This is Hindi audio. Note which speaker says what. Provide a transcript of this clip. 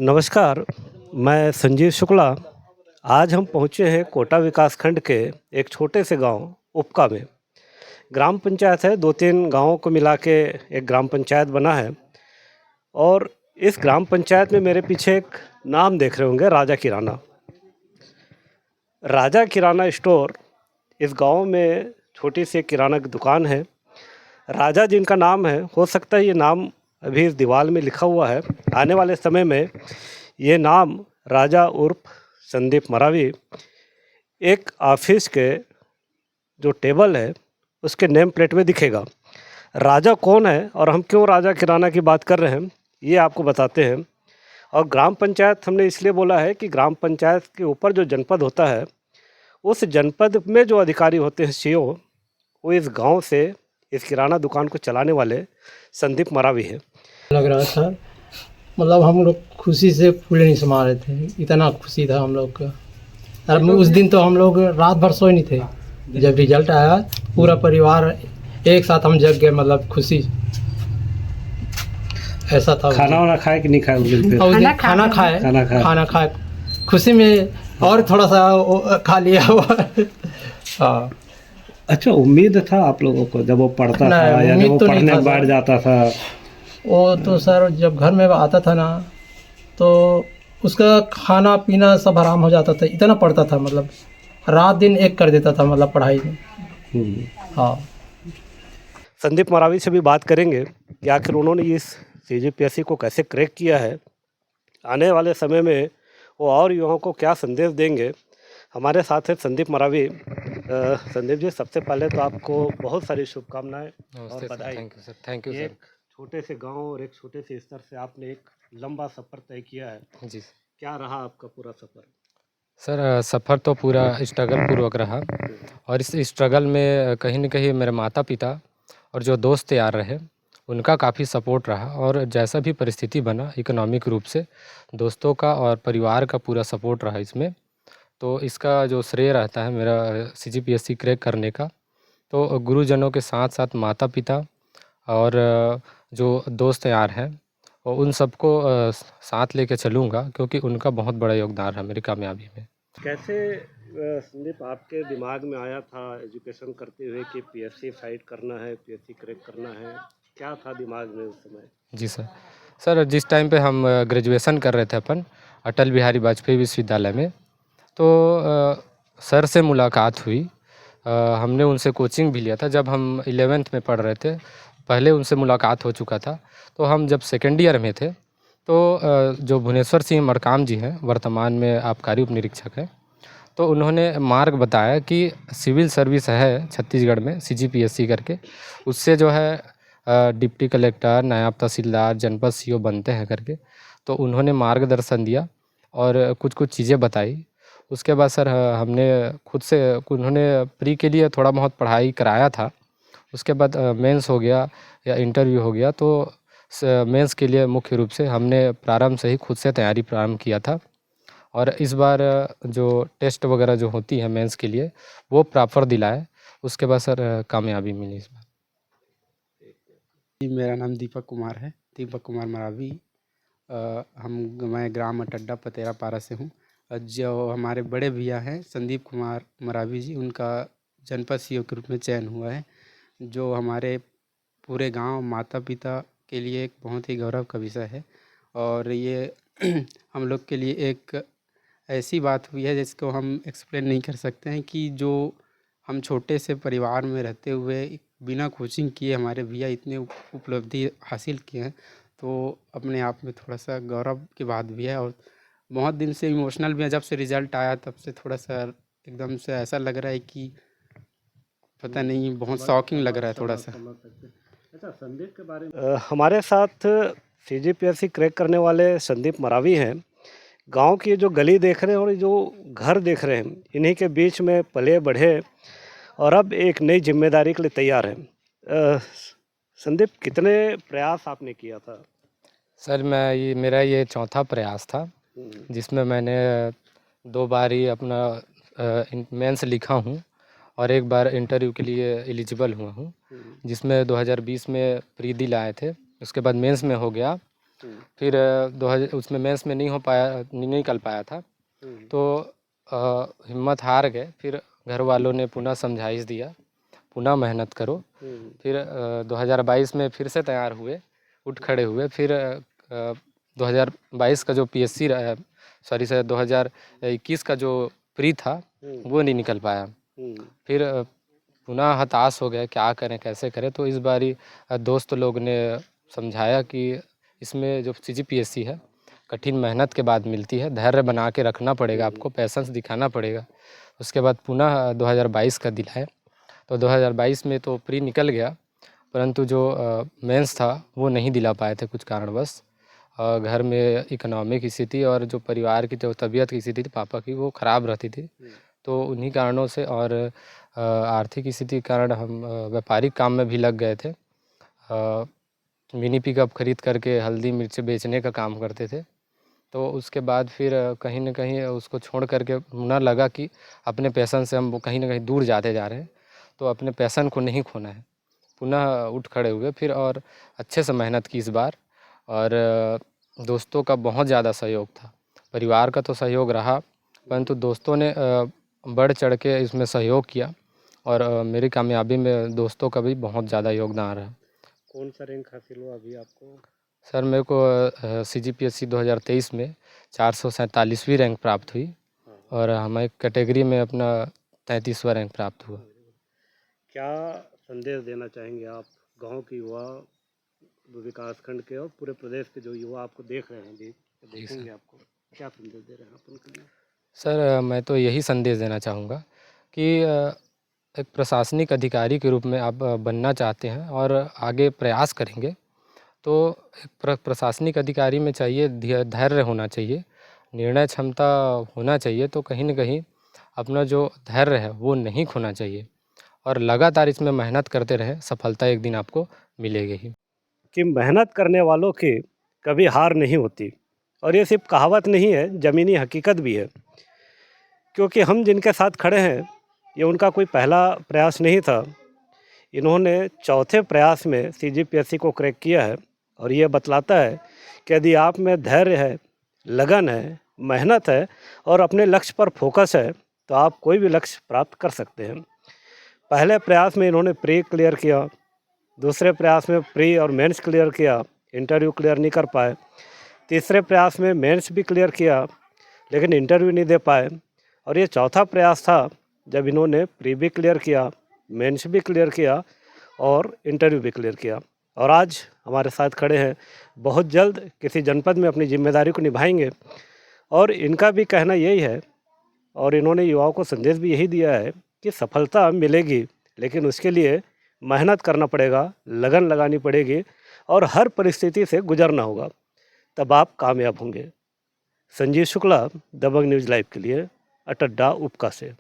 Speaker 1: नमस्कार, मैं संजीव शुक्ला। आज हम पहुँचे हैं कोटा विकासखंड के एक छोटे से गांव उपका में। ग्राम पंचायत है, 2-3 गांवों को मिला के एक ग्राम पंचायत बना है। और इस ग्राम पंचायत में मेरे पीछे एक नाम देख रहे होंगे, राजा किराना। राजा किराना स्टोर इस गांव में छोटी सी एक किराना की दुकान है। राजा जिनका नाम है, हो सकता है ये नाम अभी इस दीवार में लिखा हुआ है। आने वाले समय में ये नाम राजा उर्फ संदीप मरावी एक ऑफिस के जो टेबल है उसके नेम प्लेट में दिखेगा। राजा कौन है और हम क्यों राजा किराना की बात कर रहे हैं, ये आपको बताते हैं। और ग्राम पंचायत हमने इसलिए बोला है कि ग्राम पंचायत के ऊपर जो जनपद होता है, उस जनपद में जो अधिकारी होते हैं, सीओ, वो इस गांव से इस किराना दुकान को चलाने वाले संदीप मरावी हैं।
Speaker 2: लग रहा था, मतलब हम लोग खुशी से फूले नहीं समा रहे थे, इतना खुशी था हम लोग का। और उस दिन तो हम लोग रात भर सोए नहीं थे। जब रिजल्ट आया पूरा परिवार एक साथ हम जग गए, मतलब खुशी ऐसा था।
Speaker 1: खाना वाना खाए कि नहीं खाए उस दिन?
Speaker 2: खाना खाए खुशी में, और थोड़ा सा खा लिया हुआ। हाँ।
Speaker 1: अच्छा, उम्मीद था आप लोगों को जब वो पढ़ता था या जब वो
Speaker 2: तो
Speaker 1: पढ़ने बैठ जाता था?
Speaker 2: वो तो सर जब घर में आता था ना, तो उसका खाना पीना सब आराम हो जाता था। इतना पढ़ता था, मतलब रात दिन एक कर देता था, मतलब पढ़ाई में। हाँ।
Speaker 1: संदीप मरावी से भी बात करेंगे कि आखिर उन्होंने इस सीजीपीएससी को कैसे क्रैक किया है, आने वाले समय में वो और युवाओं को क्या संदेश देंगे। हमारे साथ है संदीप मरावी। संदीप जी, सबसे पहले तो आपको बहुत सारी शुभकामनाएं और बधाई।
Speaker 3: Thank you sir.
Speaker 1: एक छोटे से गांव और एक छोटे से स्तर से आपने एक लंबा सफ़र तय किया है
Speaker 3: जी
Speaker 1: क्या रहा आपका पूरा सफ़र?
Speaker 3: सर, सफ़र तो पूरा स्ट्रगल पूर्वक रहा। और इस स्ट्रगल में कहीं न कहीं मेरे माता पिता और जो दोस्त यार रहे, उनका काफ़ी सपोर्ट रहा। और जैसा भी परिस्थिति बना इकोनॉमिक रूप से, दोस्तों का और परिवार का पूरा सपोर्ट रहा इसमें। तो इसका जो श्रेय रहता है मेरा सीजीपीएससी क्रैक करने का, तो गुरुजनों के साथ साथ माता पिता और जो दोस्त यार हैं, और उन सबको साथ लेके चलूँगा, क्योंकि उनका बहुत बड़ा योगदान है मेरी कामयाबी में।
Speaker 1: कैसे संदीप आपके दिमाग में आया था एजुकेशन करते हुए कि पीएससी फाइट करना है, पीएससी क्रैक करना है? क्या था दिमाग में उस समय?
Speaker 3: जी सर। सर, जिस टाइम पे हम ग्रेजुएशन कर रहे थे अपन अटल बिहारी वाजपेयी विश्वविद्यालय में, तो सर से मुलाकात हुई। हमने उनसे कोचिंग भी लिया था जब हम 11th में पढ़ रहे थे। पहले उनसे मुलाकात हो चुका था। तो हम जब सेकेंड ईयर में थे, तो जो भुवनेश्वर सिंह मरकाम जी हैं, वर्तमान में आबकारी उप निरीक्षक हैं, तो उन्होंने मार्ग बताया कि सिविल सर्विस है छत्तीसगढ़ में सीजीपीएससी करके, उससे जो है डिप्टी कलेक्टर, नायब तहसीलदार, जनपद सीओ बनते हैं करके। तो उन्होंने मार्गदर्शन दिया और कुछ चीज़ें बताई। उसके बाद सर हमने खुद से, उन्होंने प्री के लिए थोड़ा बहुत पढ़ाई कराया था। उसके बाद मेंस हो गया या इंटरव्यू हो गया, तो मेंस के लिए मुख्य रूप से हमने प्रारंभ से ही खुद से तैयारी प्रारंभ किया था। और इस बार जो टेस्ट वगैरह जो होती है मेंस के लिए, वो प्रॉपर दिलाए। उसके बाद सर कामयाबी मिली इस बार।
Speaker 4: जी, मेरा नाम दीपक कुमार है, दीपक कुमार मरावी। मैं ग्राम अटड्डा पतेरा पारा से हूँ। जो हमारे बड़े भैया हैं संदीप कुमार मरावी जी, उनका जनपद सीओ के रूप में चयन हुआ है, जो हमारे पूरे गांव माता पिता के लिए एक बहुत ही गौरव का विषय है। और ये हम लोग के लिए एक ऐसी बात हुई है जिसको हम एक्सप्लेन नहीं कर सकते हैं, कि जो हम छोटे से परिवार में रहते हुए बिना कोचिंग किए हमारे भैया इतने उपलब्धि हासिल किए हैं, तो अपने आप में थोड़ा सा गौरव की बात भी है। और बहुत दिन से इमोशनल भी है। जब से रिज़ल्ट आया तब से थोड़ा सा एकदम से ऐसा लग रहा है कि पता नहीं, बहुत शॉकिंग लग रहा है थोड़ा सा।
Speaker 1: अच्छा, संदीप के बारे में हमारे साथ सीजीपीएससी क्रैक करने वाले संदीप मरावी हैं। गांव की जो गली देख रहे हैं और जो घर देख रहे हैं, इन्हीं के बीच में पले बढ़े और अब एक नई जिम्मेदारी के लिए तैयार हैं। संदीप, कितने प्रयास आपने किया था?
Speaker 3: सर, मेरा ये चौथा प्रयास था, जिसमें मैंने 2 बार ही अपना मेंस लिखा हूँ और 1 बार इंटरव्यू के लिए एलिजिबल हुआ हूँ, जिसमें 2020 में प्री दिलाए थे। उसके बाद मेंस में हो गया फिर 2000 उसमें मेंस में नहीं हो पाया, नहीं निकल पाया था। तो हिम्मत हार गए। फिर घर वालों ने पुनः समझाइश दिया, पुनः मेहनत करो। फिर 2022 में फिर से तैयार हुए, उठ खड़े हुए। फिर 2022 का जो पीएससी सॉरी सर 2021 का जो प्री था वो नहीं निकल पाया। फिर पुनः हताश हो गए, क्या करें कैसे करें। तो इस बारी दोस्त लोग ने समझाया कि इसमें जो सीजीपीएससी है कठिन मेहनत के बाद मिलती है, धैर्य बना के रखना पड़ेगा, आपको पैसेंस दिखाना पड़ेगा। उसके बाद पुनः 2022 का दिलाए। तो 2022 में तो प्री निकल गया, परंतु जो मेंस था वो नहीं दिला पाए थे कुछ कारणवश। घर में इकोनॉमिक स्थिति और जो परिवार की जो तबीयत की स्थिति थी पापा की वो ख़राब रहती थी। तो उन्हीं कारणों से और आर्थिक स्थिति के कारण हम व्यापारिक काम में भी लग गए थे। मिनी पिकअप खरीद करके हल्दी मिर्च बेचने का काम करते थे। तो उसके बाद फिर कहीं न कहीं उसको छोड़ करके न लगा कि अपने पैशन से हम कहीं न कहीं दूर जाते जा रहे हैं, तो अपने पैशन को नहीं खोना है। पुनः उठ खड़े हुए फिर और अच्छे से मेहनत की इस बार। और दोस्तों का बहुत ज़्यादा सहयोग था, परिवार का तो सहयोग रहा, परंतु दोस्तों ने बढ़ चढ़ के इसमें सहयोग किया। और मेरी कामयाबी में दोस्तों का भी बहुत ज़्यादा योगदान रहा।
Speaker 1: कौन सा रैंक हासिल हुआ अभी आपको?
Speaker 3: सर मेरे को सीजीपीएससी 2023 में 447वीं रैंक प्राप्त हुई और हमारी कैटेगरी में अपना 33वां रैंक प्राप्त हुआ।
Speaker 1: क्या संदेश देना चाहेंगे आप गांव के युवा, विकास खंड के और पूरे प्रदेश के जो युवा आपको देख रहे हैं, देखेंगे आपको, क्या संदेश दे रहे हैं आप उनके लिए?
Speaker 3: सर मैं तो यही संदेश देना चाहूँगा कि एक प्रशासनिक अधिकारी के रूप में आप बनना चाहते हैं और आगे प्रयास करेंगे, तो एक प्रशासनिक अधिकारी में चाहिए धैर्य होना चाहिए, निर्णय क्षमता होना चाहिए। तो कहीं न कहीं अपना जो धैर्य है वो नहीं खोना चाहिए और लगातार इसमें मेहनत करते रहें, सफलता एक दिन आपको मिलेगी ही।
Speaker 1: कि मेहनत करने वालों की कभी हार नहीं होती, और ये सिर्फ कहावत नहीं है, ज़मीनी हकीकत भी है। क्योंकि हम जिनके साथ खड़े हैं ये उनका कोई पहला प्रयास नहीं था, इन्होंने चौथे प्रयास में सीजीपीएससी को क्रैक किया है। और ये बतलाता है कि यदि आप में धैर्य है, लगन है, मेहनत है और अपने लक्ष्य पर फोकस है तो आप कोई भी लक्ष्य प्राप्त कर सकते हैं। पहले प्रयास में इन्होंने प्री क्लियर किया, दूसरे प्रयास में प्री और मेंस क्लियर किया, इंटरव्यू क्लियर नहीं कर पाए। तीसरे प्रयास में मेंस भी क्लियर किया लेकिन इंटरव्यू नहीं दे पाए। और ये चौथा प्रयास था जब इन्होंने प्री भी क्लियर किया, मेंस भी क्लियर किया और इंटरव्यू भी क्लियर किया। और आज हमारे साथ खड़े हैं, बहुत जल्द किसी जनपद में अपनी जिम्मेदारी को निभाएंगे। और इनका भी कहना यही है और इन्होंने युवाओं को संदेश भी यही दिया है कि सफलता मिलेगी लेकिन उसके लिए मेहनत करना पड़ेगा, लगन लगानी पड़ेगी और हर परिस्थिति से गुजरना होगा, तब आप कामयाब होंगे। संजीव शुक्ला, दबंग न्यूज़ लाइव के लिए अटड्डा उपका से।